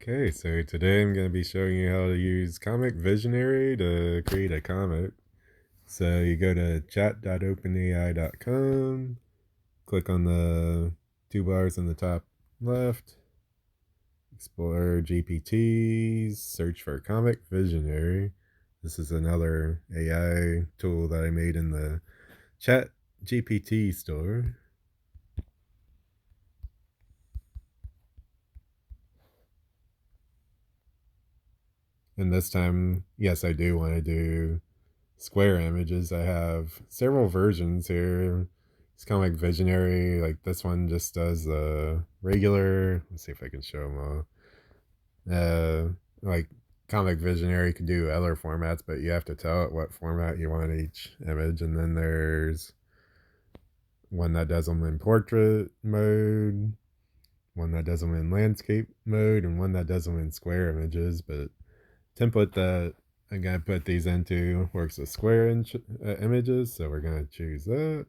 Okay, so today I'm going to be showing you how to use Comic Visionary to create a comic. So you go to chat.openai.com, click on the two bars in the top left, explore GPTs, search for Comic Visionary. This is another AI tool that I made in the Chat GPT store. And this time, yes, I do want to do square images. I have several versions here. It's Comic Visionary. Like this one just does the regular. Let's see if I can show them all. Like Comic Visionary can do other formats, but you have to tell it what format you want each image. And then there's one that does them in portrait mode, one that does them in landscape mode, and one that does them in square images. But template that I'm going to put these into works with square images, so we're going to choose that.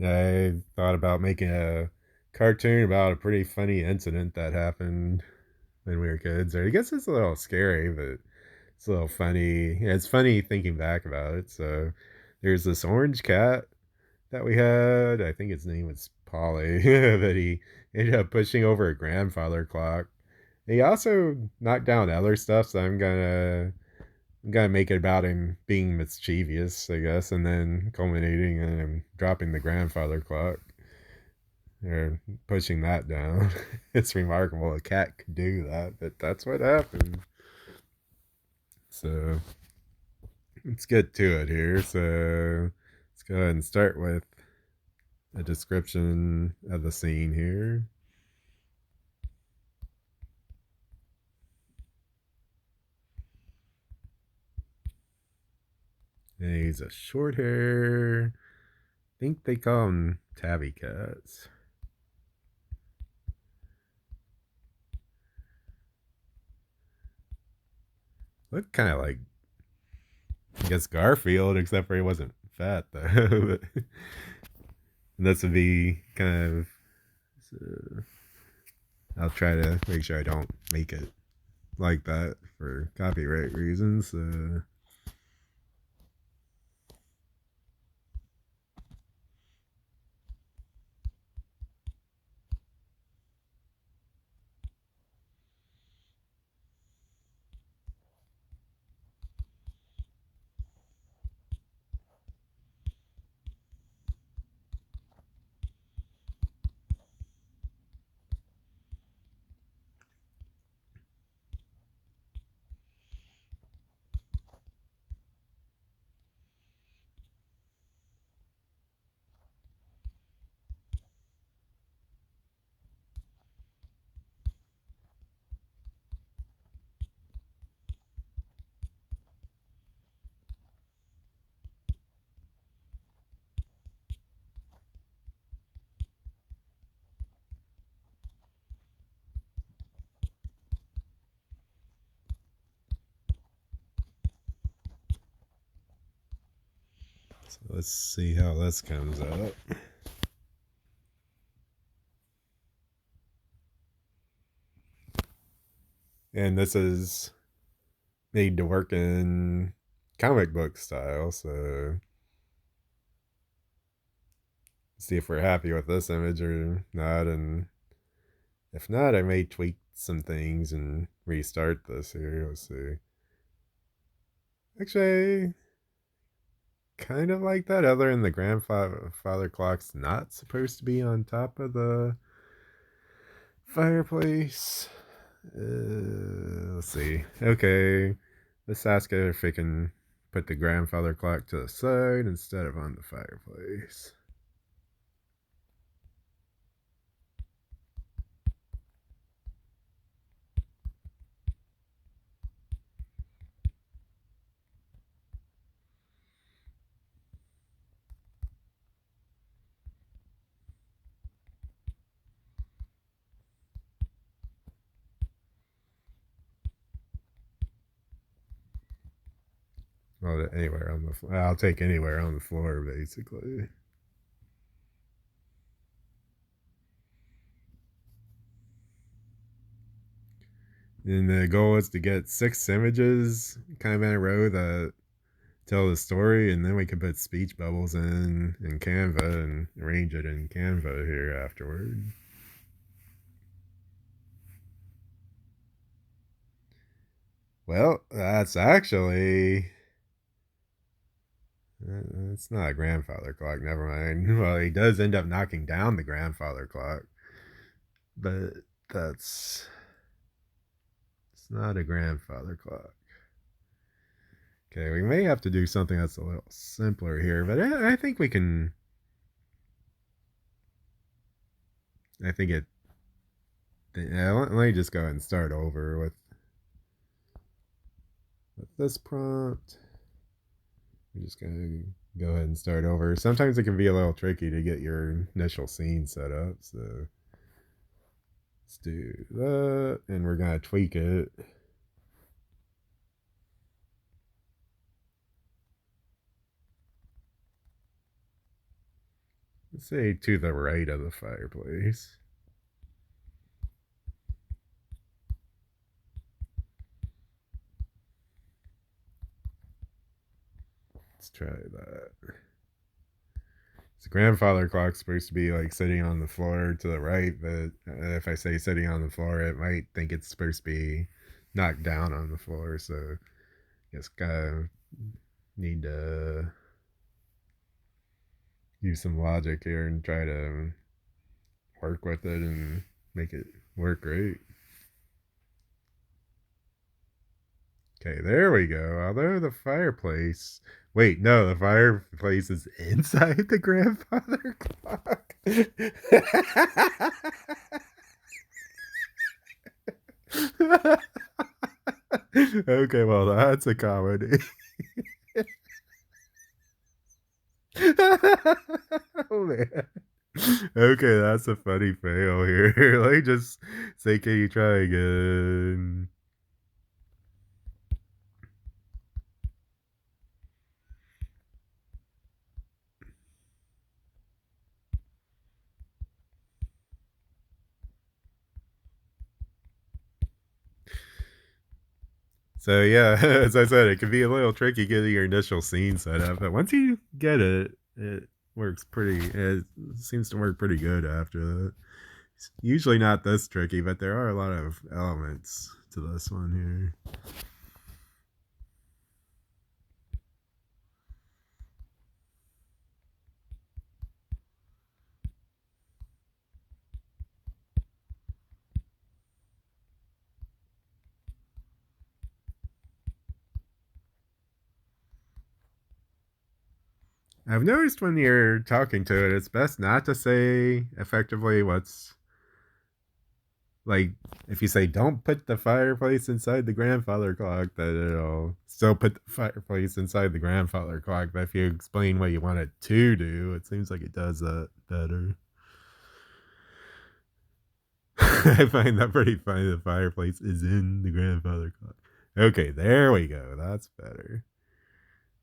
I thought about making a cartoon about a pretty funny incident that happened when we were kids. Or I guess it's a little scary, but it's a little funny. Yeah, it's funny thinking back about it. So there's this orange cat that we had. I think his name was Polly, but he ended up pushing over a grandfather clock. He also knocked down other stuff, so I'm gonna make it about him being mischievous, I guess, and then culminating in him dropping the grandfather clock or pushing that down. It's remarkable a cat could do that, but that's what happened. So let's get to it here. So let's go ahead and start with a description of the scene here. And he's a short hair. I think they call them tabby cats. Look kind of like, I guess, Garfield, except for he wasn't fat though. And this would be kind of. So I'll try to make sure I don't make it like that for copyright reasons. So let's see how this comes out. And this is made to work in comic book style, so see if we're happy with this image or not. And if not, I may tweak some things and restart this here. Let's see. Actually, kind of like that, other than the grandfather clock's not supposed to be on top of the fireplace. Let's see. Okay, let's ask her if we can put the grandfather clock to the side instead of on the fireplace. Well, anywhere on the floor. I'll take anywhere on the floor, basically. And the goal is to get 6 images kind of in a row that tell the story, and then we can put speech bubbles in Canva and arrange it in Canva here afterward. Well, that's actually it's not a grandfather clock. Never mind. Well, he does end up knocking down the grandfather clock, but that's it's not a grandfather clock. Okay, we may have to do something that's a little simpler here, but I think we can. I think it. Yeah, let me just go ahead and start over with this prompt. We're just gonna go ahead and start over. Sometimes it can be a little tricky to get your initial scene set up, so let's do that, and we're gonna tweak it. Let's say to the right of the fireplace. Let's try that. The grandfather clock's supposed to be like sitting on the floor to the right, but if I say sitting on the floor, it might think it's supposed to be knocked down on the floor. So I guess gotta need to use some logic here and try to work with it and make it work right. Okay, there we go. Although the fireplace. Wait, no, the fireplace is inside the grandfather clock. Okay, well, that's a comedy. Oh, man. Okay, that's a funny fail here. Let me just say, can you try again? So yeah, as I said, it can be a little tricky getting your initial scene set up, but once you get it, it works pretty. It seems to work pretty good after that. It's usually not this tricky, but there are a lot of elements to this one here. I've noticed when you're talking to it, it's best not to say effectively what's like. If you say "Don't put the fireplace inside the grandfather clock," that it'll still put the fireplace inside the grandfather clock. But if you explain what you want it to do, it seems like it does that better. I find that pretty funny. The fireplace is in the grandfather clock. Okay, there we go. That's better.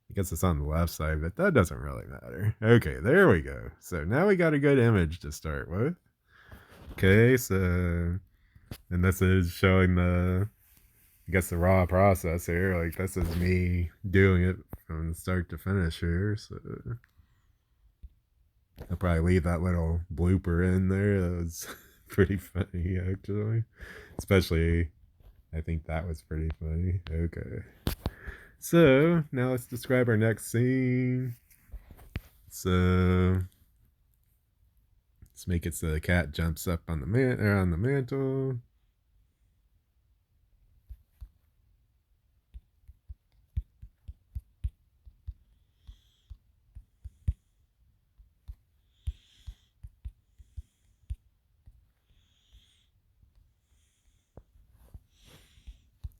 I guess it's on the left side, but that doesn't really matter. Okay, there we go. So now we got a good image to start with. Okay, so and this is showing I guess the raw process here. Like this is me doing it from start to finish here. So I'll probably leave that little blooper in there. That was pretty funny actually. Especially I think that was pretty funny. Okay. So now let's describe our next scene. So let's make it so the cat jumps up on the mantle.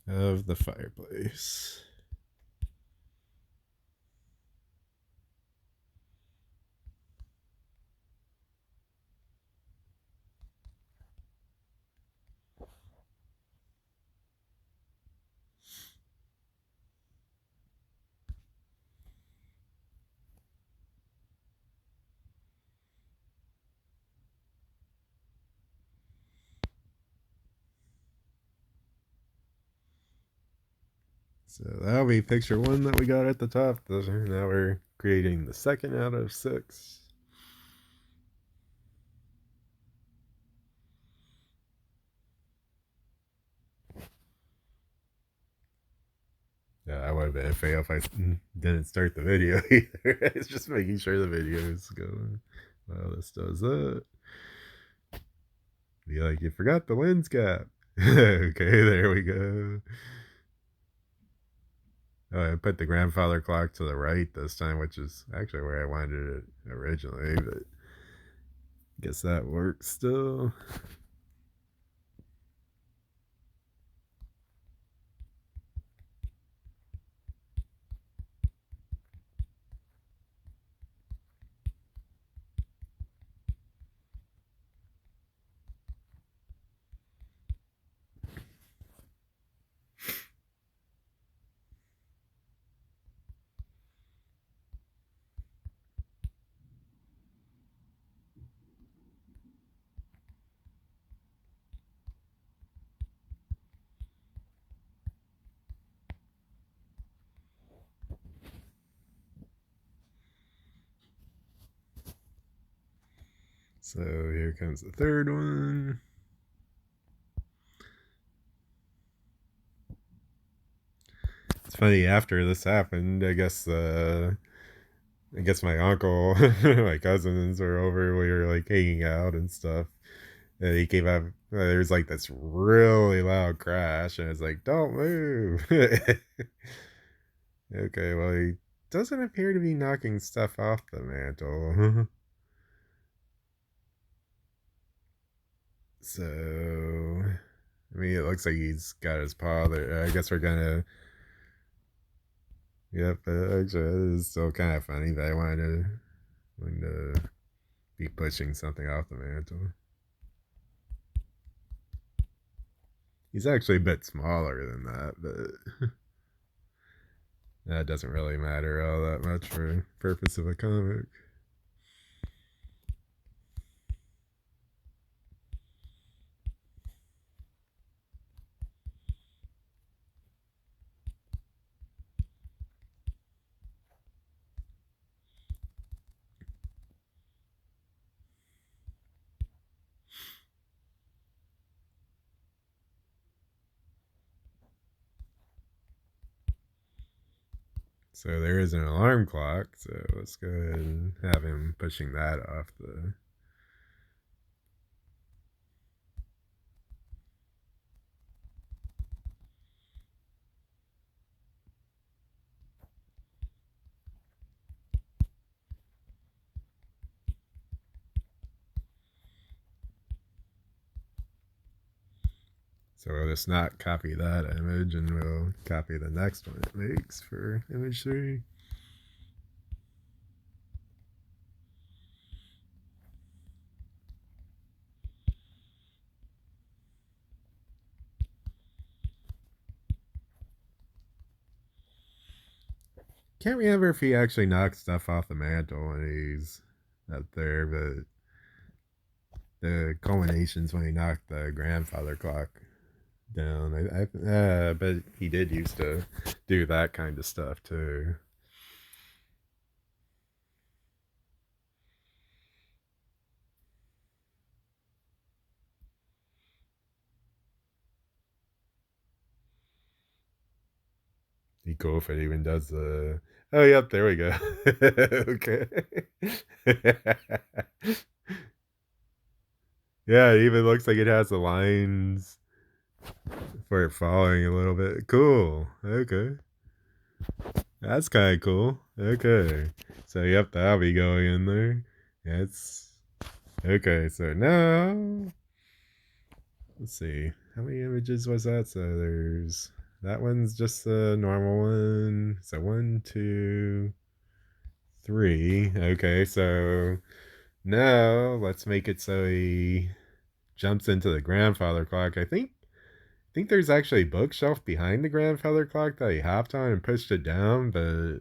Of the fireplace. So that'll be picture one that we got at the top. Now we're creating the second out of 6. Yeah, I would have been a fail if I didn't start the video either. It's just making sure the video is going. Well, this does it. Be like, you forgot the lens cap. Okay, there we go. Oh, I put the grandfather clock to the right this time, which is actually where I wanted it originally, but guess that works still. So here comes the third one. It's funny, after this happened, I guess my uncle, my cousins were over. We were like hanging out and stuff. And he came up. There was like this really loud crash, and it's like, "Don't move." Okay, well, he doesn't appear to be knocking stuff off the mantle. So, I mean, it looks like he's got his paw there. I guess we're gonna. Yep, actually, it is still kind of funny that I wanted to be pushing something off the mantle. He's actually a bit smaller than that, but that doesn't really matter all that much for the purpose of a comic. So there is an alarm clock, so let's go ahead and have him pushing that off the. So we'll just not copy that image, and we'll copy the next one it makes for image 3. Can't remember if he actually knocks stuff off the mantle when he's up there, but the culmination's when he knocked the grandfather clock down. But he did used to do that kind of stuff too. Be cool if it even does the. Oh, yep, there we go. Okay. Yeah, it even looks like it has the lines for it falling a little bit. Cool. Okay. That's kind of cool. Okay. So, yep, that'll be going in there. Yeah, it's. Okay, so now. Let's see. How many images was that? So there's. That one's just the normal one. So 1, 2, 3. Okay, so now let's make it so he jumps into the grandfather clock. I think there's actually a bookshelf behind the grandfather clock that he hopped on and pushed it down, but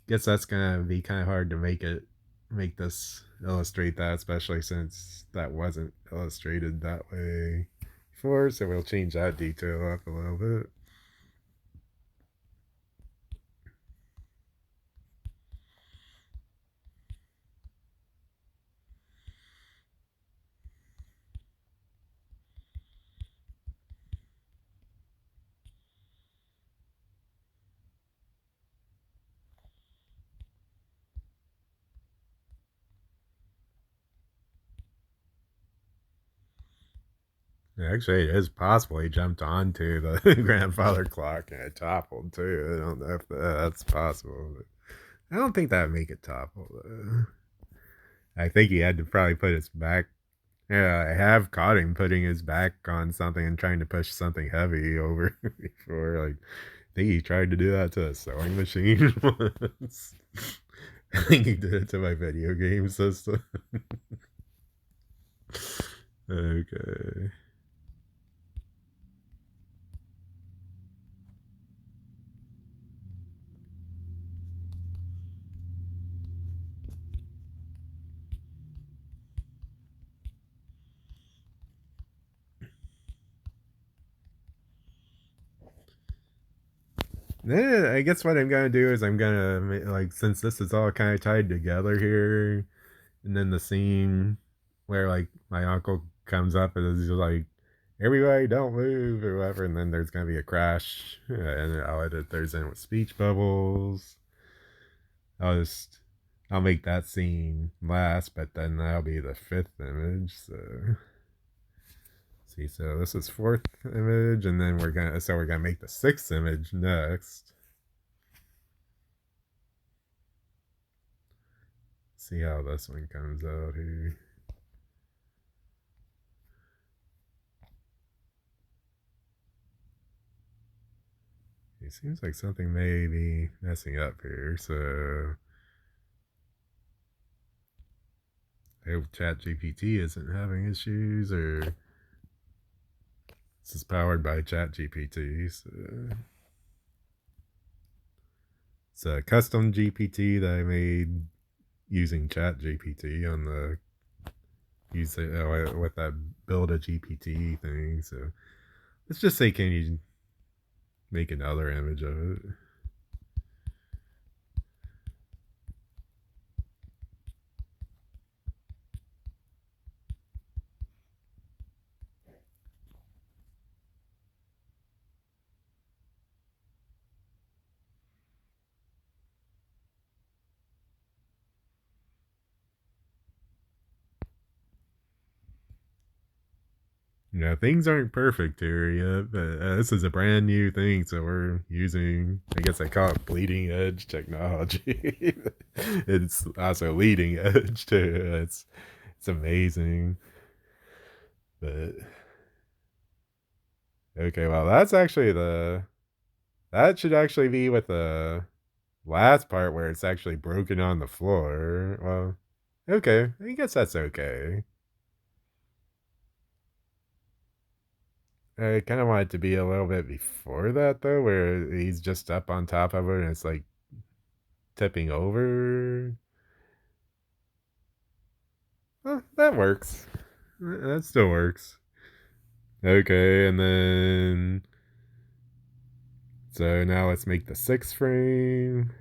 guess that's gonna be kind of hard to make this illustrate that, especially since that wasn't illustrated that way before. So we'll change that detail up a little bit. Actually, it is possible he jumped onto the grandfather clock and it toppled too. I don't know if that's possible. But I don't think that would make it topple. I think he had to probably put his back. Yeah, I have caught him putting his back on something and trying to push something heavy over before. Like, I think he tried to do that to a sewing machine once. I think he did it to my video game system. Okay. Yeah, I guess what I'm gonna do is I'm gonna like, since this is all kind of tied together here, and then the scene where like my uncle comes up and is like, "Everybody, don't move" or whatever, and then there's gonna be a crash, and I'll edit those in with speech bubbles. I'll just I'll make that scene last, but then that'll be the fifth image. So see, so this is fourth image, and then we're gonna make the sixth image next. See how this one comes out here. It seems like something may be messing up here, so I hope ChatGPT isn't having issues, or this is powered by ChatGPT, so it's a custom GPT that I made using ChatGPT on the with that build a GPT thing. So let's just say, can you make another image of it? You know, things aren't perfect here yet, but this is a brand new thing, so we're using, I guess I call it bleeding edge technology. It's also leading edge too. It's amazing. But okay, well, that should actually be with the last part where it's actually broken on the floor. Well, okay, I guess that's okay. I kind of want it to be a little bit before that though, where he's just up on top of her and it's like tipping over. Well, that works. That still works. Okay, and then so now let's make the sixth frame.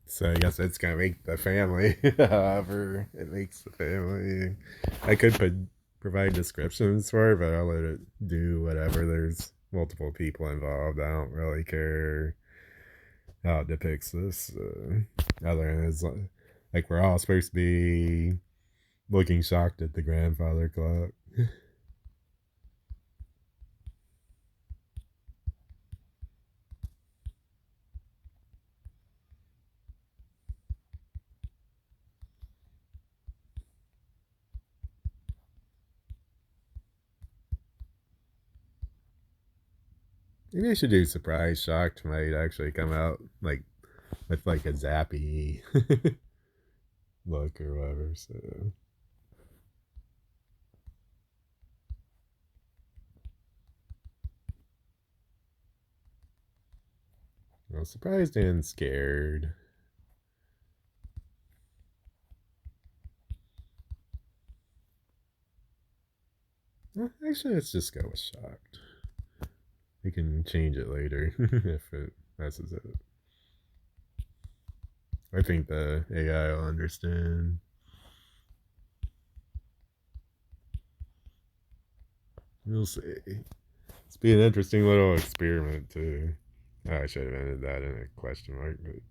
So I guess it's gonna make the family. However, it makes the family. I could provide descriptions for it, but I'll let it do whatever. There's multiple people involved. I don't really care how it depicts this. Other than it's like we're all supposed to be looking shocked at the grandfather clock. Maybe I should do surprise shocked might actually come out like with like a zappy look or whatever. So I was surprised and scared. Actually, let's just go with shocked. We can change it later if it messes it. I think the AI will understand. We'll see. It's be an interesting little experiment too. Oh, I should have ended that in a question mark, but it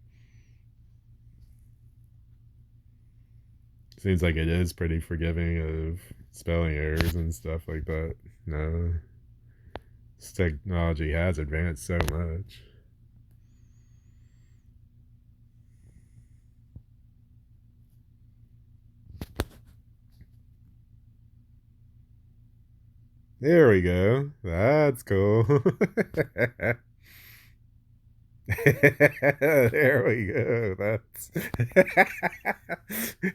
seems like it is pretty forgiving of spelling errors and stuff like that. No, this technology has advanced so much. There we go. That's cool. There we go. That's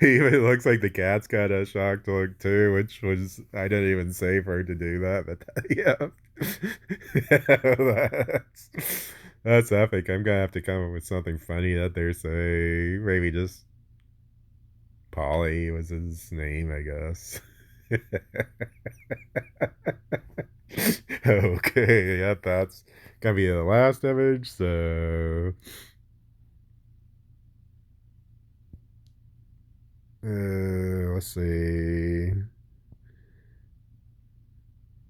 even looks like the cat's got a shocked look too, which was I didn't even say for her to do that, but that's epic. I'm gonna have to come up with something funny that they're saying. Maybe just Polly was his name, I guess. Okay, yeah, that's gonna be the last image. So, let's see.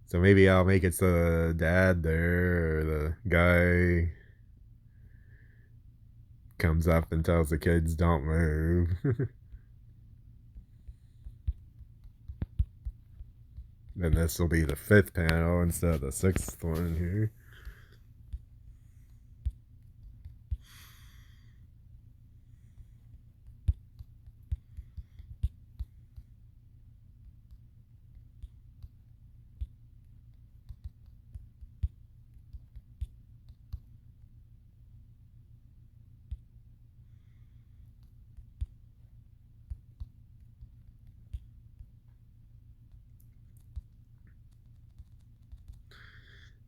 So maybe I'll make it so the dad there or the guy comes up and tells the kids don't move. Then this will be the fifth panel instead of the sixth one here.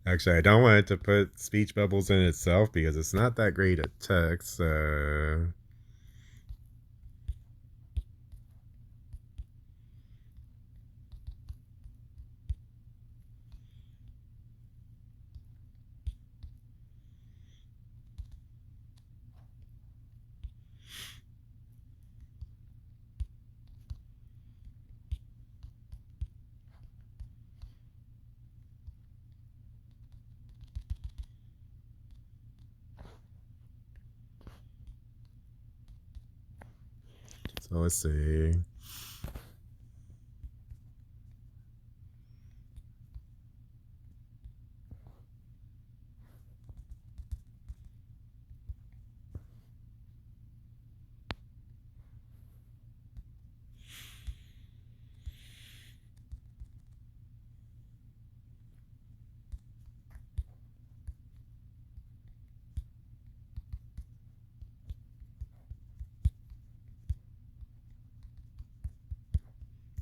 Actually, I don't want it to put speech bubbles in itself because it's not that great at text. So let's see.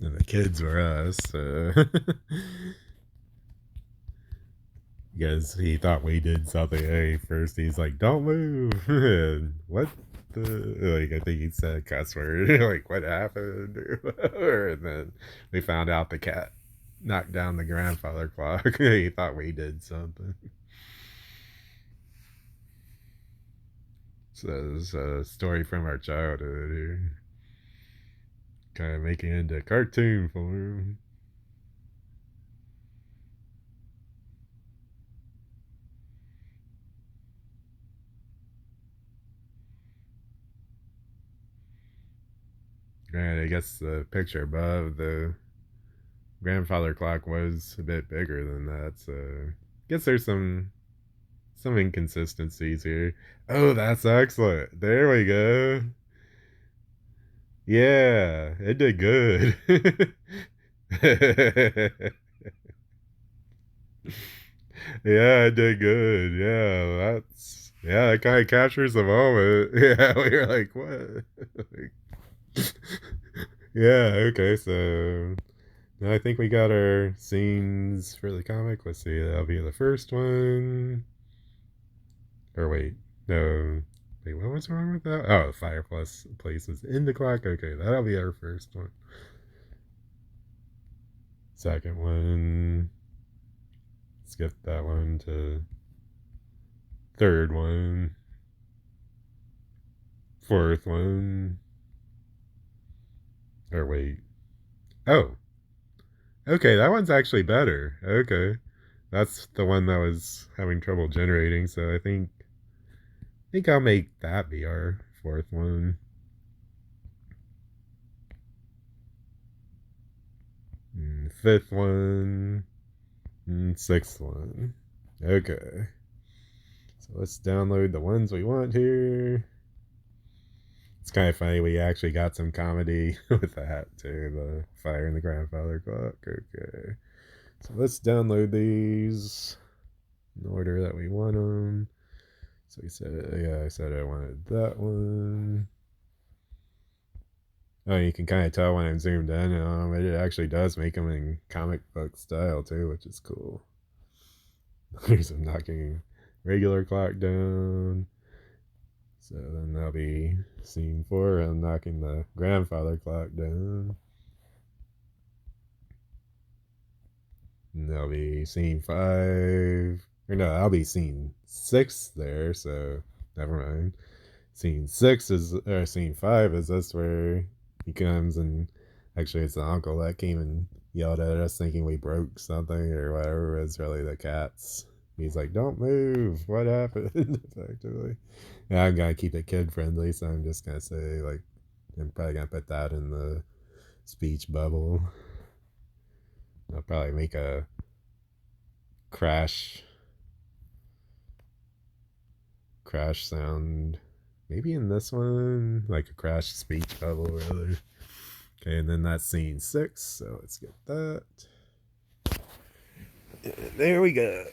And the kids were us. Because he thought we did something. Hey, first he's like, "Don't move." And what the? Like, I think he said a cuss word. Like, what happened? And then we found out the cat knocked down the grandfather clock. He thought we did something. So it's a story from our childhood here. Kind of making it into cartoon form. Granted, I guess the picture above the grandfather clock was a bit bigger than that, so I guess there's some inconsistencies here. Oh, that's excellent. There we go. Yeah, it did good. Yeah, it did good. Yeah, Yeah, it kind of captures the moment. Yeah, we were like, what? Like, yeah, okay, so now I think we got our scenes for the comic. Let's see, that'll be the first one. Or wait, no. Wait, what was wrong with that? Oh, the fireplace place was in the clock. Okay, that'll be our first one. Second one. Skip that one to third one. Fourth one. Or wait. Oh, okay, that one's actually better. Okay. That's the one that was having trouble generating, so I think I'll make that be our fourth one. Fifth one. Sixth one. Okay. So let's download the ones we want here. It's kind of funny we actually got some comedy with that too. The fire in the grandfather clock. Okay. So let's download these in order that we want them. So he said, yeah, I said I wanted that one. Oh, you can kind of tell when I'm zoomed in. It actually does make them in comic book style too, which is cool. There's him knocking regular clock down. So then that'll be scene 4. I'm knocking the grandfather clock down. And that'll be scene 5. Or no, I'll be scene 6 there. So never mind. Scene 6 is, or scene 5 is this where he comes and actually it's the uncle that came and yelled at us thinking we broke something or whatever. It's really the cats. He's like, don't move. What happened? Effectively. Yeah, I'm going to keep it kid friendly. So I'm just going to say, like, I'm probably going to put that in the speech bubble. I'll probably make a crash sound maybe in this one, like a crash speech bubble rather. Okay, and then that's scene 6, so let's get that. There we go.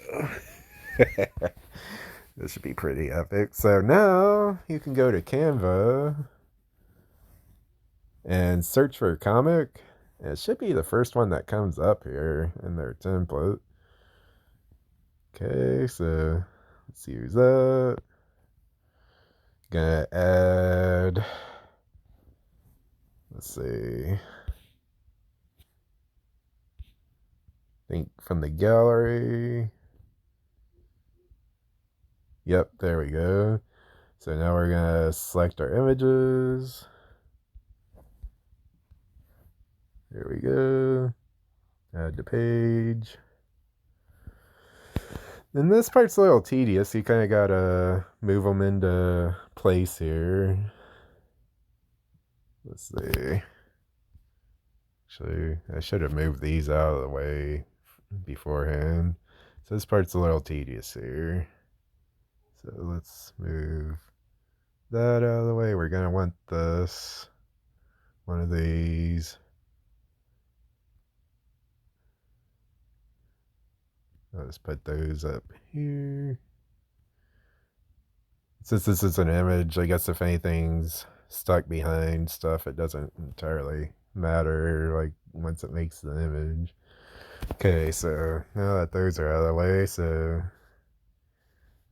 This should be pretty epic. So now you can go to Canva and search for a comic. It should be the first one that comes up here in their template. Okay, so let's use that. Gonna add, let's see, I think from the gallery. Yep, there we go. So now we're gonna select our images. There we go. Add to page. And this part's a little tedious. You kind of gotta move them into place here. Let's see. Actually, I should have moved these out of the way beforehand. So this part's a little tedious here. So let's move that out of the way. We're gonna want this. One of these. I'll just put those up here. Since this is an image, I guess if anything's stuck behind stuff, it doesn't entirely matter, like, once it makes the image. Okay, so now that those are out of the way, so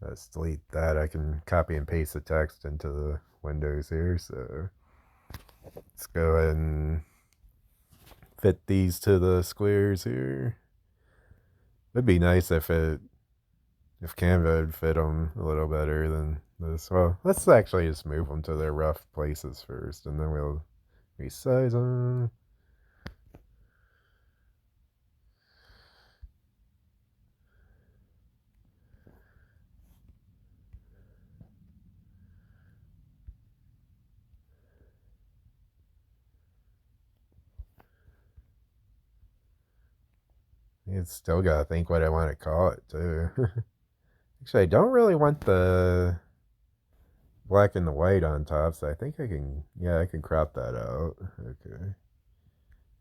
let's delete that. I can copy and paste the text into the windows here, so let's go ahead and fit these to the squares here. It'd be nice if Canva would fit them a little better than this. Well, let's actually just move them to their rough places first, and then we'll resize them. It's still gotta think what I want to call it too. Actually, I don't really want the black and the white on top, so I think I can, yeah, I can crop that out. Okay.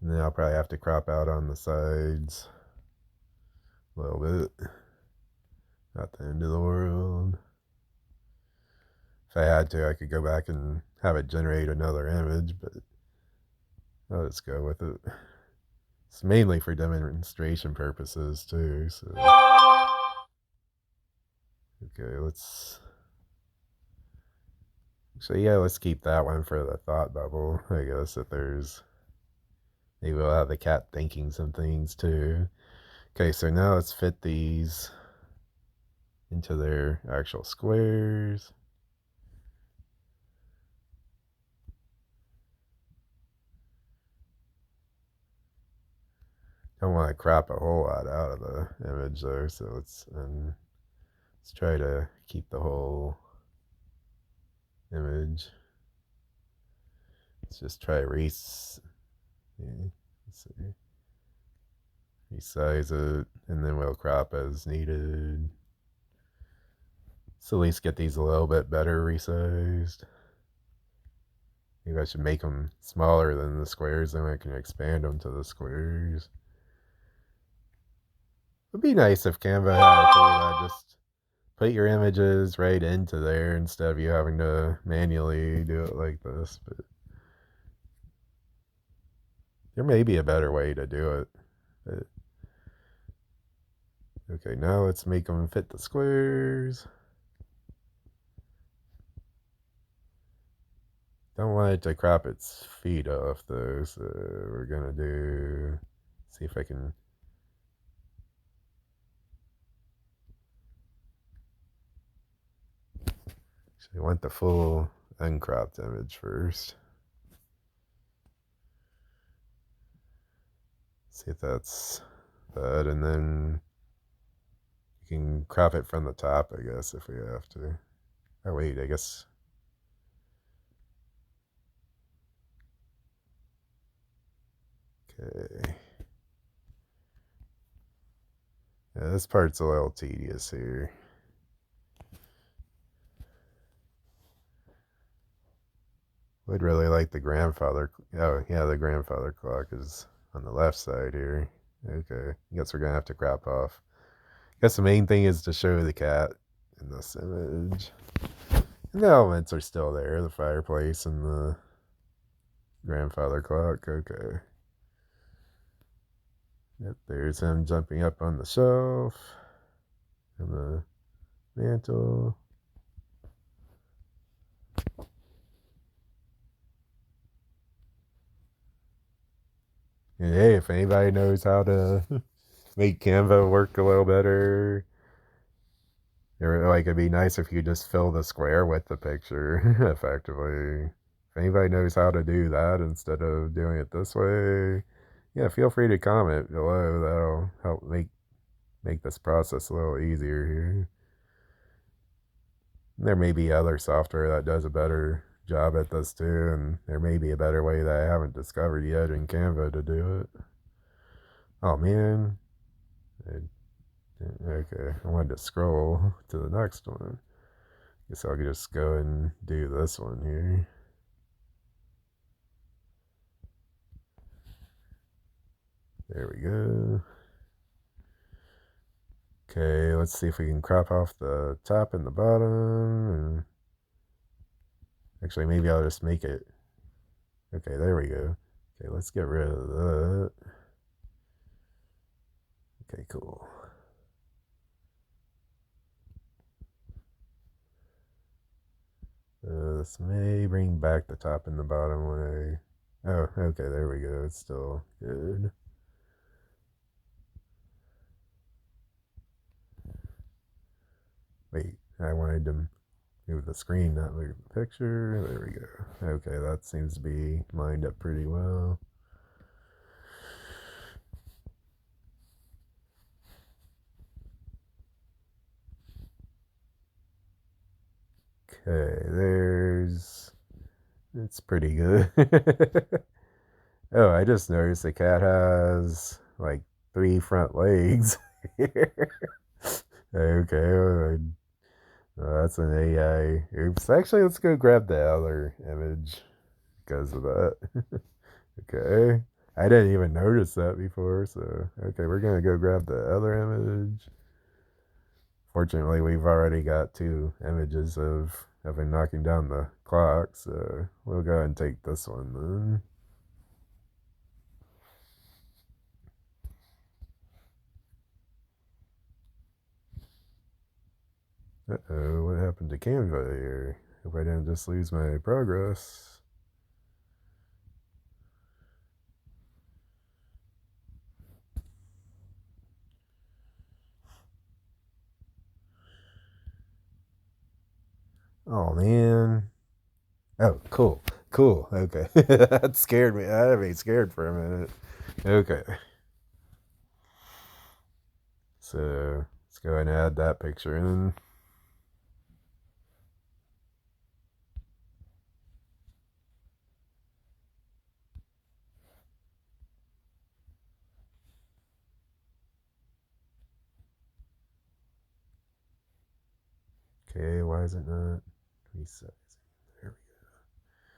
And then I'll probably have to crop out on the sides a little bit. Not the end of the world. if I had to, I could go back and have it generate another image, but I'll just go with it. It's mainly for demonstration purposes too, so okay, let's keep that one for the thought bubble. I guess if there's maybe we'll have the cat thinking some things too. Okay, so now let's fit these into their actual squares. Don't want to crop a whole lot out of the image though, so let's try to keep the whole image. Let's just try yeah, let's see, resize it, and then we'll crop as needed. So at least get these a little bit better resized. Maybe I should make them smaller than the squares, then I can expand them to the squares. It'd be nice if Canva had a tool that just put your images right into there instead of you having to manually do it like this. But there may be a better way to do it. But, okay, now let's make them fit the squares. Don't want it to crop its feet off though, so we're gonna see if I can. Actually, I want the full uncropped image first. See if that's that, and then you can crop it from the top, I guess, if we have to. Oh wait, I guess. Okay. Yeah, this part's a little tedious here. Would really like the grandfather. Oh, yeah, the grandfather clock is on the left side here. Okay, I guess we're gonna have to crop off. I guess the main thing is to show the cat in this image. And the elements are still there, the fireplace and the grandfather clock. Okay. Yep, there's him jumping up on the shelf and the mantle. And hey, if anybody knows how to make Canva work a little better, it'd be nice if you just fill the square with the picture effectively. If anybody knows how to do that instead of doing it this way, yeah, feel free to comment below. That'll help make this process a little easier here. There may be other software that does a better job at this too, and there may be a better way that I haven't discovered yet in Canva to do it. Oh man. Okay, I wanted to scroll to the next one. Guess I'll just go and do this one here. There we go. Okay, let's see if we can crop off the top and the bottom. And actually, maybe I'll just make it. Okay, there we go. Okay, let's get rid of that. Okay, cool. This may bring back the top and the bottom when I... Oh, okay, there we go. It's still good. Wait, I wanted to move the screen, not move the picture. There we go. Okay, that seems to be lined up pretty well. Okay, it's pretty good. Oh, I just noticed the cat has like 3 front legs here. Okay, that's an AI. Oops. Actually, let's go grab the other image because of that. Okay. I didn't even notice that before, so okay, we're gonna go grab the other image. Fortunately, we've already got 2 images of have been knocking down the clock, so we'll go ahead and take this one then. Uh-oh, what happened to Canva here? Hope I didn't just lose my progress. Oh, man. Oh, cool. Cool. Okay. That scared me. I had me scared for a minute. Okay. So, let's go ahead and add that picture in. Okay, why is it not resizing? There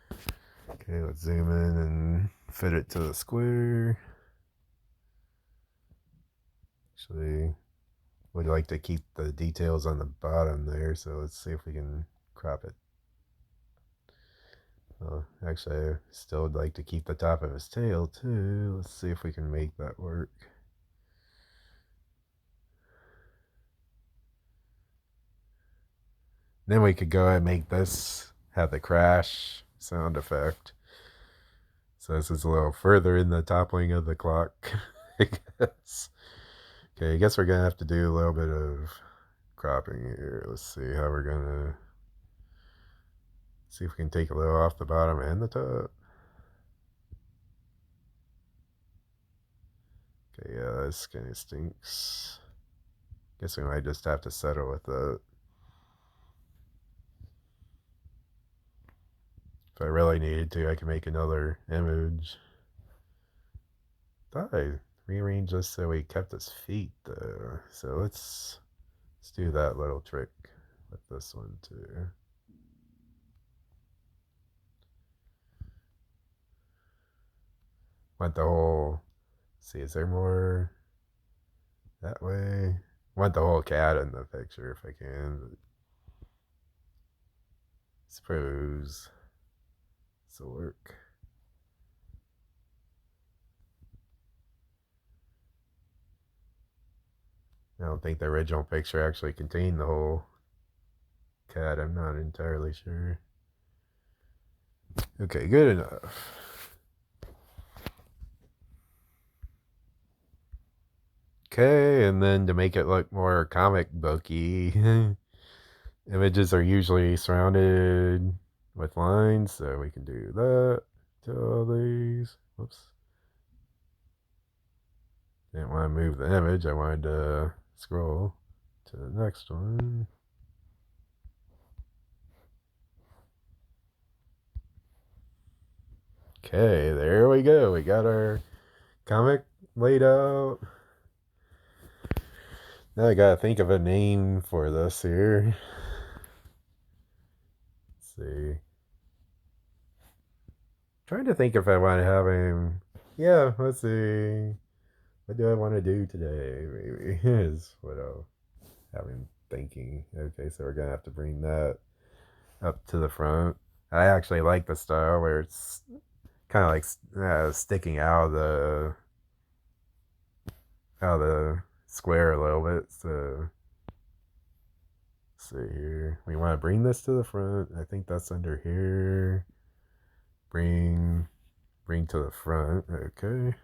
we go. Okay, let's zoom in and fit it to the square. Actually, would like to keep the details on the bottom there, so let's see if we can crop it. Actually, I still would like to keep the top of his tail too. Let's see if we can make that work. Then we could go ahead and make this have the crash sound effect. So this is a little further in the toppling of the clock, I guess. Okay, I guess we're gonna have to do a little bit of cropping here. Let's see how we're gonna see if we can take a little off the bottom and the top. Okay, yeah, this kind of stinks. Guess we might just have to settle with it. If I really needed to, I could make another image. Thought I rearranged this so we kept his feet though. So let's do that little trick with this one too. Want the whole, see, is there more that way? Want the whole cat in the picture if I can. But suppose this will work. I don't think the original picture actually contained the whole cat. I'm not entirely sure. Okay, good enough. Okay, and then to make it look more comic booky, images are usually surrounded with lines, so we can do that to all these. Whoops. Didn't want to move the image, I wanted to scroll to the next one. Okay, there we go. We got our comic laid out. Now I gotta think of a name for this here. Let's see. Trying to think if I want to have him. Yeah, let's see. What do I want to do today? Maybe is what I'll have him thinking. Okay, so we're gonna have to bring that up to the front. I actually like the style where it's kind of like sticking out of the square a little bit. So let's see here. We want to bring this to the front. I think that's under here. Bring to the front. Okay.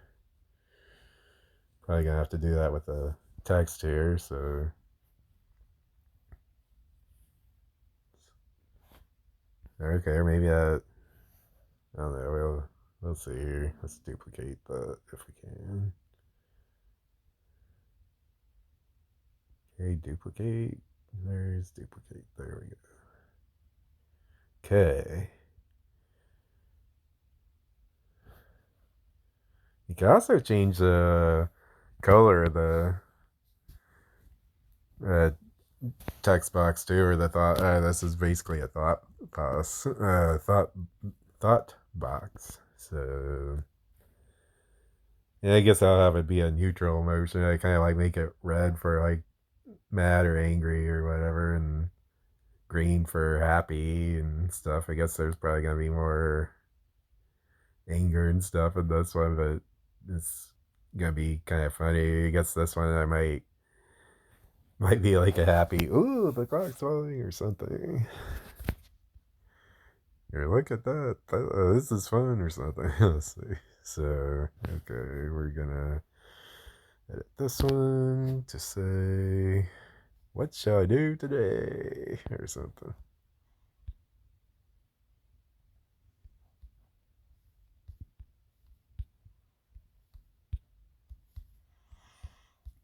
Probably gonna have to do that with the text here. So okay, maybe that. I don't know. We'll see here. Let's duplicate that if we can. Okay, duplicate. There's duplicate. There we go. Okay. You can also change the color of the text box too, or the thought. This is basically a thought box. Thought box. So yeah, I guess I'll have it be a neutral emotion. I kind of like make it red for like mad or angry or whatever, and green for happy and stuff. I guess there's probably gonna be more anger and stuff in this one, but it's gonna be kind of funny. I guess this one I might be like a happy, ooh, the clock's falling or something. Or look at that, this is fun or something. Let's see. So, okay, we're gonna edit this one to say, what shall I do today? Or something.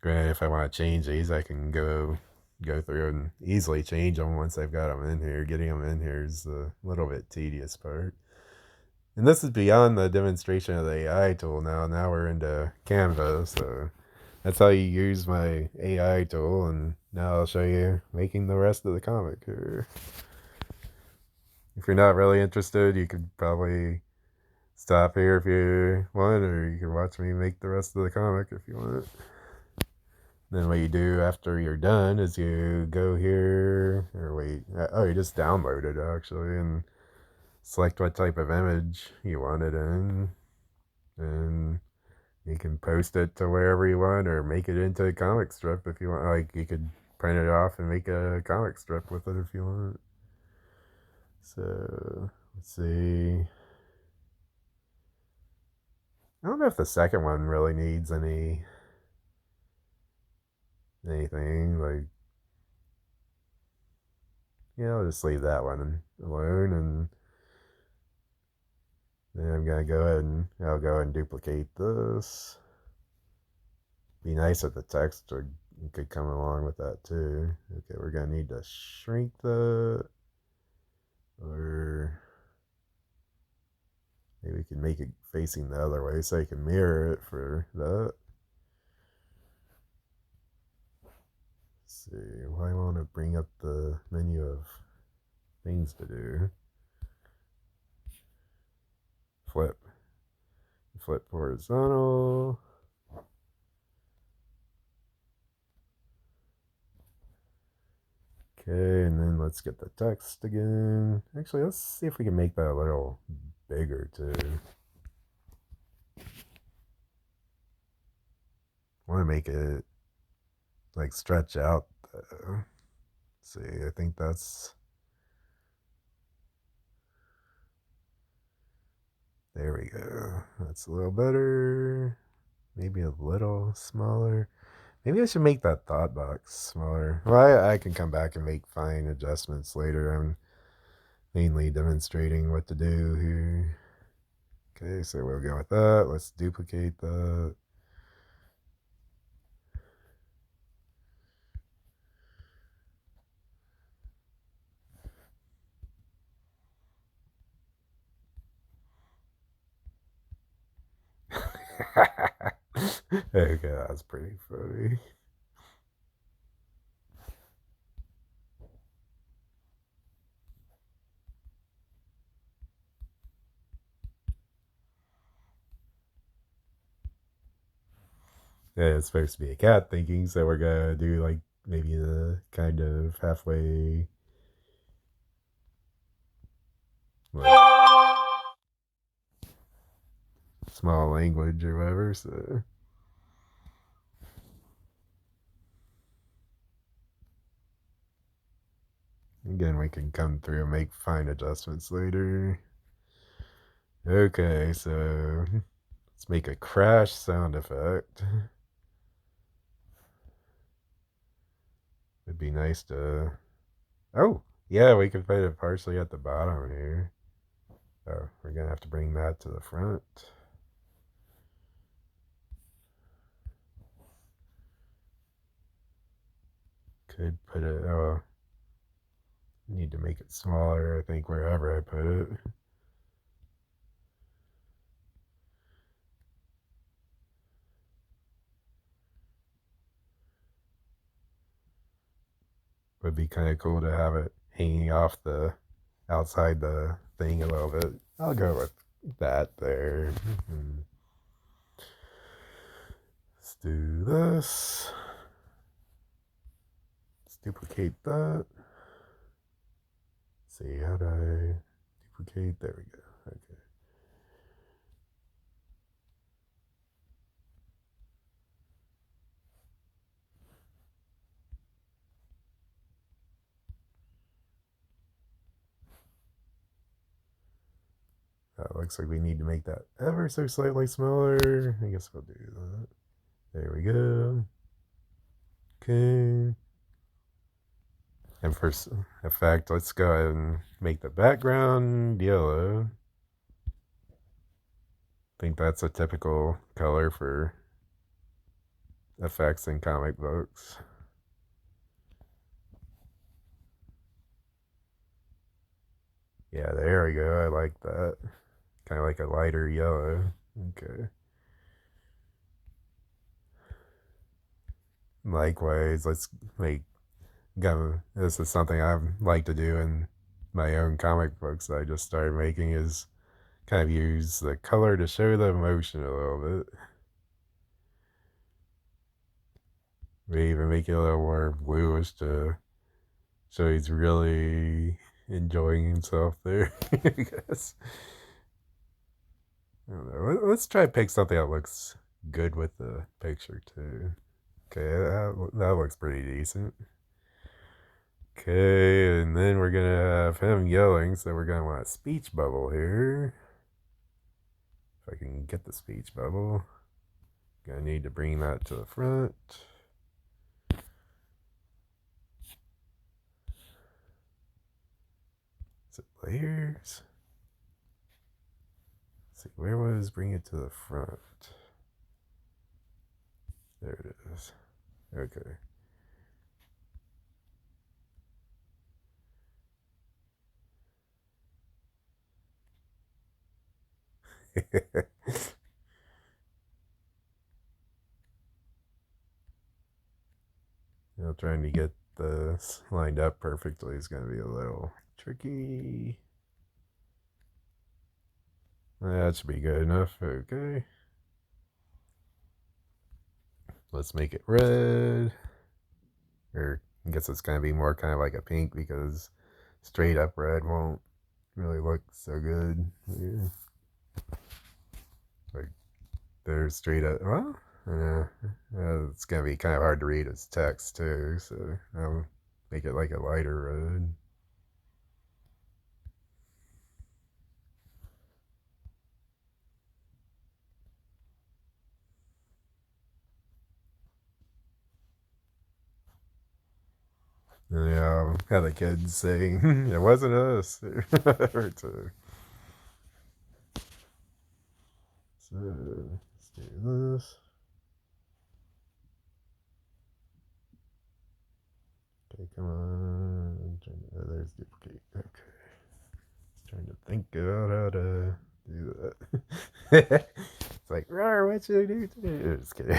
Granted, if I want to change these, I can go through and easily change them once I've got them in here. Getting them in here is a little bit tedious part. And this is beyond the demonstration of the AI tool now. Now we're into Canva, so that's how you use my AI tool. And now I'll show you making the rest of the comic here. If you're not really interested, you could probably stop here if you want, or you can watch me make the rest of the comic if you want. Then what you do after you're done is you go here, or wait, oh, you just download it actually, and select what type of image you want it in, and you can post it to wherever you want, or make it into a comic strip if you want. Like, you could print it off and make a comic strip with it if you want. So, let's see. I don't know if the second one really needs anything. Like, yeah, I'll just leave that one alone, and then I'm gonna go ahead and I'll go and duplicate this. Be nice if the text could come along with that too. Okay, we're gonna need to shrink that, or maybe we can make it facing the other way so you can mirror it for that. Let's see, why won't it bring up the menu of things to do? Flip horizontal. Okay, and then let's get the text again. Actually, let's see if we can make that a little bigger too. I want to make it like stretch out though. See, I think that's, there we go. That's a little better. Maybe a little smaller. Maybe I should make that thought box smaller. Well, I can come back and make fine adjustments later. I'm mainly demonstrating what to do here. Okay, so we'll go with that. Let's duplicate that. Okay, that's pretty funny. Yeah, it's supposed to be a cat thinking, so we're gonna do like maybe the kind of halfway, like, small language or whatever. So again, we can come through and make fine adjustments later. Okay, so let's make a crash sound effect. It'd be nice to, oh, yeah, we could put it partially at the bottom here. Oh, we're gonna have to bring that to the front. Could put it, oh, need to make it smaller, I think, wherever I put it. Would be kind of cool to have it hanging off the outside the thing a little bit. I'll go with that there. Let's do this. Let's duplicate that. see, how do I duplicate? There we go. Okay. Looks like we need to make that ever so slightly smaller. I guess we'll do that. There we go. Okay. And for effect, let's go ahead and make the background yellow. I think that's a typical color for effects in comic books. Yeah, there we go. I like that. Kind of like a lighter yellow. Okay. Likewise, let's make this is something I like to do in my own comic books that I just started making, is kind of use the color to show the emotion a little bit. Maybe even make it a little more bluish to show he's really enjoying himself there, I guess. I don't know. Let's try to pick something that looks good with the picture too. Okay, that looks pretty decent. Okay, and then we're gonna have him yelling, so we're gonna want a speech bubble here. If I can get the speech bubble. Gonna need to bring that to the front. Is it layers? Let's see, where was bring it to the front? There it is. Okay. Trying to get this lined up perfectly is going to be a little tricky. That should be good enough. Okay. Let's make it red. Or I guess it's going to be more kind of like a pink, because straight up red won't really look so good. Yeah. Like there's straight up. Well, it's going to be kind of hard to read as text too, so I'll make it like a lighter red. Yeah, how the kids saying it wasn't us. So let's do this. Okay, come on. Oh, there's duplicate. Okay. Just trying to think about how to do that. It's like, Rar, what should I do today? Just kidding.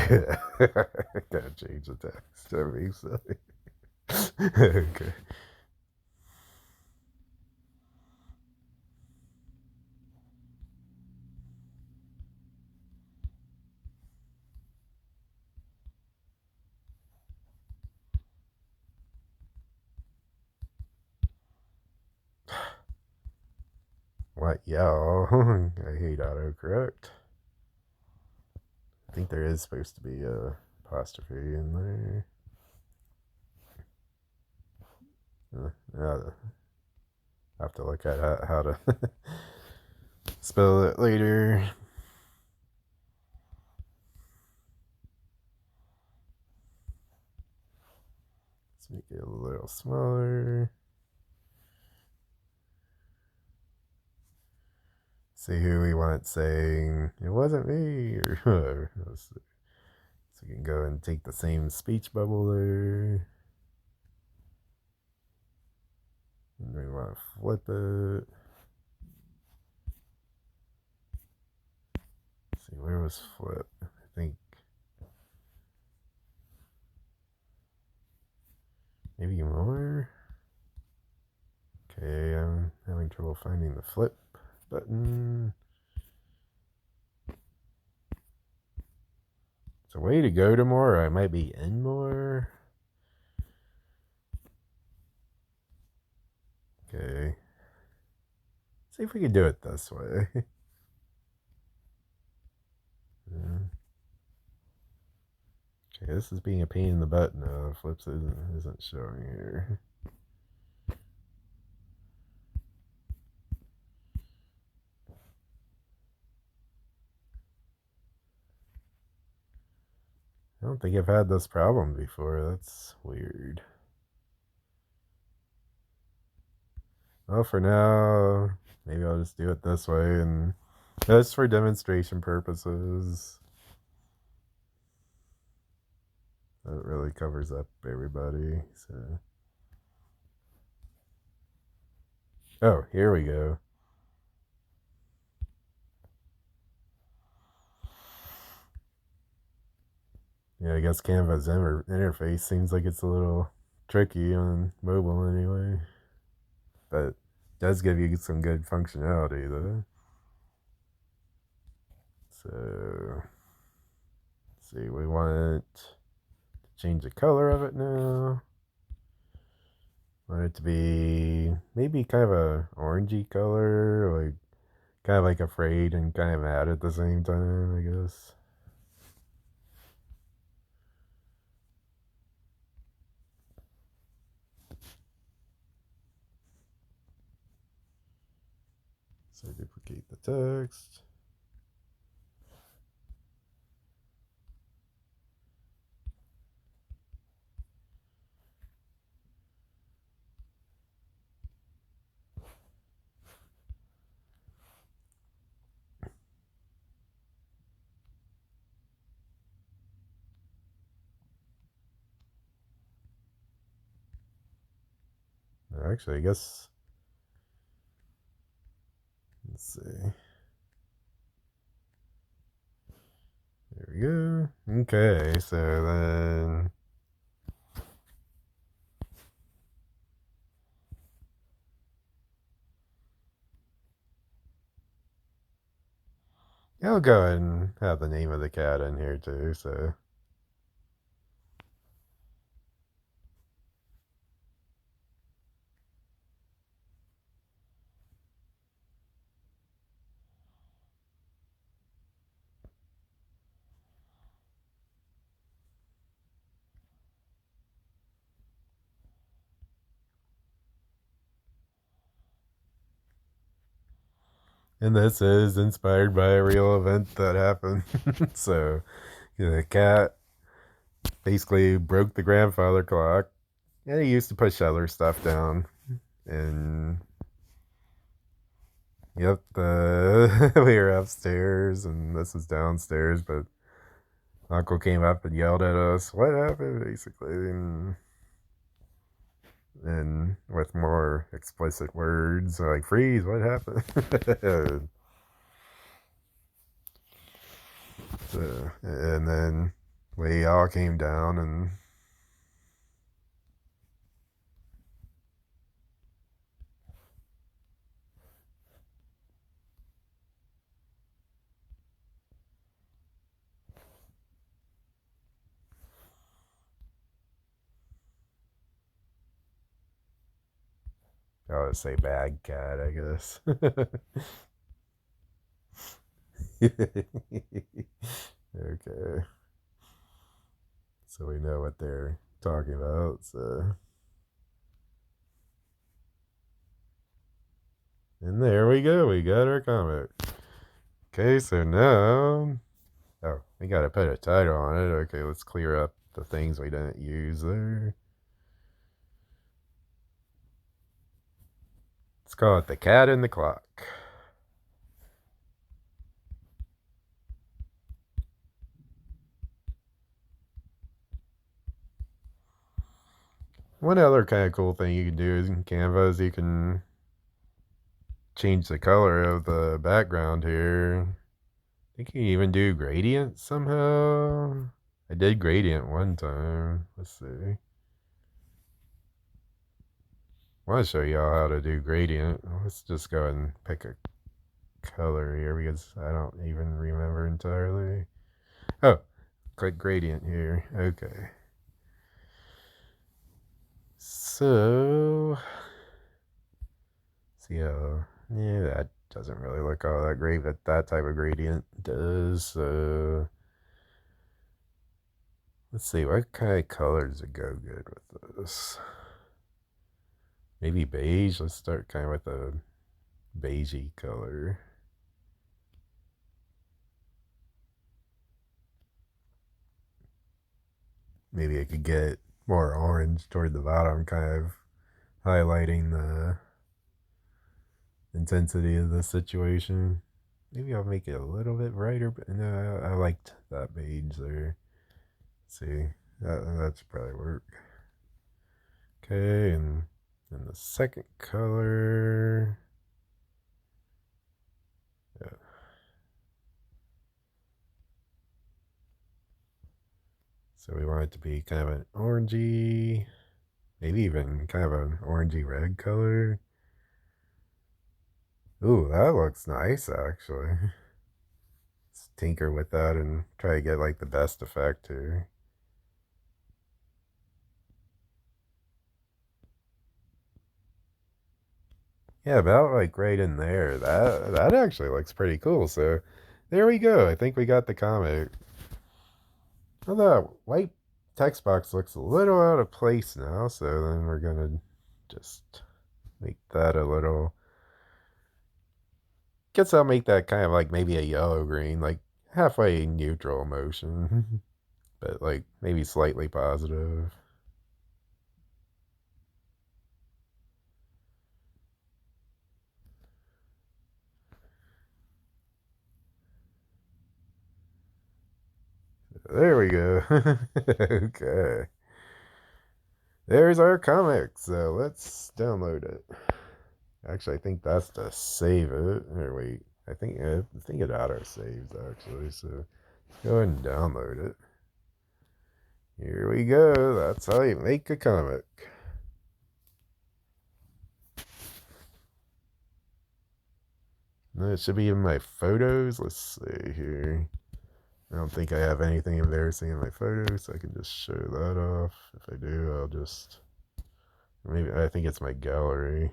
Gotta change the text. That makes sense. Okay. What? Y'all? I hate autocorrect. I think there is supposed to be a apostrophe in there. I'll have to look at how to spell it later. Let's make it a little smaller. See who we want saying, it wasn't me, or whatever. So we can go and take the same speech bubble there. And we want to flip it. Let's see, where was flip? I think maybe more. Okay, I'm having trouble finding the flip button. It's a way to go to more, or I might be in more. Okay. see if we can do it this way. Okay, this is being a pain in the butt now. Flips isn't showing here. I don't think I've had this problem before. That's weird. Well, for now, maybe I'll just do it this way, and just for demonstration purposes. That really covers up everybody. So, oh, here we go. Yeah, I guess Canva's interface seems like it's a little tricky on mobile anyway, but it does give you some good functionality though. So, let's see, we want to change the color of it now. Want it to be maybe kind of a orangey color, like kind of like afraid and kind of mad at the same time, I guess. So duplicate the text. Actually, I guess, let's see. There we go. Okay, so then I'll go ahead and have the name of the cat in here too, so. And this is inspired by a real event that happened. So, the cat basically broke the grandfather clock. And he used to push other stuff down. And, yep, we were upstairs and this is downstairs, but Uncle came up and yelled at us, "What happened?" basically. And with more explicit words like "freeze," what happened? So, and then we all came down and I would say bad cat, I guess. Okay. So we know what they're talking about. So, and there we go. We got our comic. Okay, so now, oh, we gotta put a title on it. Okay, let's clear up the things we didn't use there. Let's call it The Cat in the Clock. One other kind of cool thing you can do in Canva is you can change the color of the background here. I think you can even do gradient somehow. I did gradient one time. Let's see. I want to show y'all how to do gradient. Let's just go and pick a color here because I don't even remember entirely. Oh, click gradient here. Okay. So, see how Yeah, that doesn't really look all that great, but that type of gradient does. Let's see, what kind of colors would go good with this? Maybe beige. Let's start kind of with a beigey color. Maybe I could get more orange toward the bottom, kind of highlighting the intensity of the situation. Maybe I'll make it a little bit brighter, but no, I liked that beige there. Let's see, that should probably work. Okay, and then the second color. Yeah. So we want it to be kind of an orangey, maybe even kind of an orangey red color. Ooh, that looks nice actually. Let's tinker with that and try to get like the best effect here. Yeah, about like right in there. That actually looks pretty cool. So there we go. I think we got the comic. Well, the white text box looks a little out of place now, so then we're gonna just make that a little. Guess I'll make that kind of like maybe a yellow green, like halfway neutral emotion, but like maybe slightly positive. There we go. Okay. There's our comic. So let's download it. Actually, I think that's to save it. Or wait, I think it auto saves actually. So let's go ahead and download it. Here we go. That's how you make a comic. And it should be in my photos. Let's see here. I don't think I have anything embarrassing in my photos, so I can just show that off. If I do, I'll just maybe I think it's my gallery.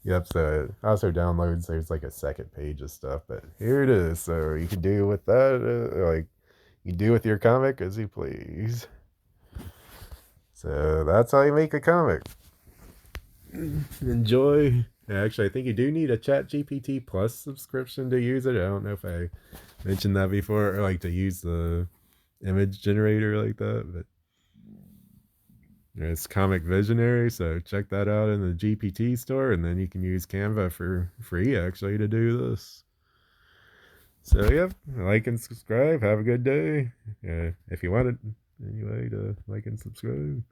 Yep, so it also downloads, there's like a second page of stuff, but here it is. So you can do with that, like, you do with your comic as you please. So that's how you make a comic. Enjoy. Actually, I think you do need a Chat GPT Plus subscription to use it. I don't know if I mentioned that before, or like to use the image generator like that, but it's Comic Visionary, so check that out in the GPT store, and then you can use Canva for free actually to do this. So yep, like and subscribe. Have a good day. If you want it anyway, to like and subscribe.